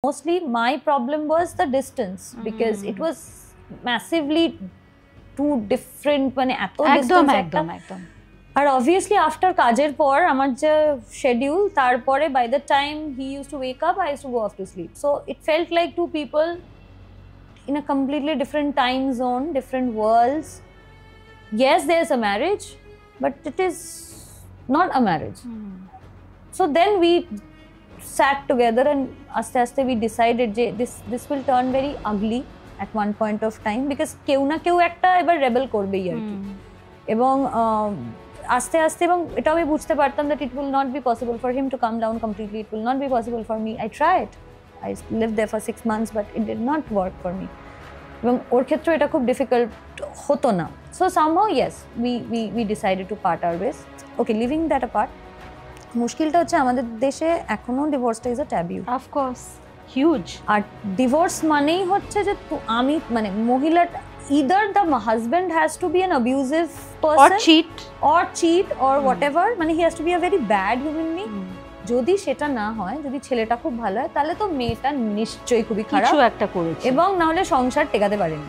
Mostly my problem was the distance because it was massively two different মানে এত distance একদম আর obviously after কাজের পর আমার যে schedule তারপরে by the time he used to wake up I used to go off to sleep, so it felt like two people in a completely different time zone, different worlds. Yes, there's a marriage, but it is not a marriage. So then we sat together and aste aste we decided this will turn very ugly at one point of time because কেউ না কেউ একটা এবার rebel করবেই আর কি, এবং আস্তে আস্তে এবং এটা আমি বুঝতে পারতাম that it will not be possible for him to come down completely, it will not be possible for me. I tried, I lived there for 6 months but it did not work for me, এবং ওর ক্ষেত্রে এটা খুব difficult হতো না. So somehow yes, we decided to part our ways. Okay, leaving that apart, মুশকিলটা হচ্ছে আমাদের দেশে এখনো ডিভোর্সটা is a taboo. Of course huge. আর ডিভোর্স মানেই হচ্ছে যে আমি মানে মহিলা either the husband has to be an abusive person or cheat or whatever, মানে he has to be a very bad human being. যদি সেটা না হয়, যদি ছেলেটা খুব ভালো হয় তাহলে তো মেয়েটা নিশ্চয়ই খুবই খারাপ কিছু একটা করেছে এবং না হলে সংসার টেকাতে পারেনি।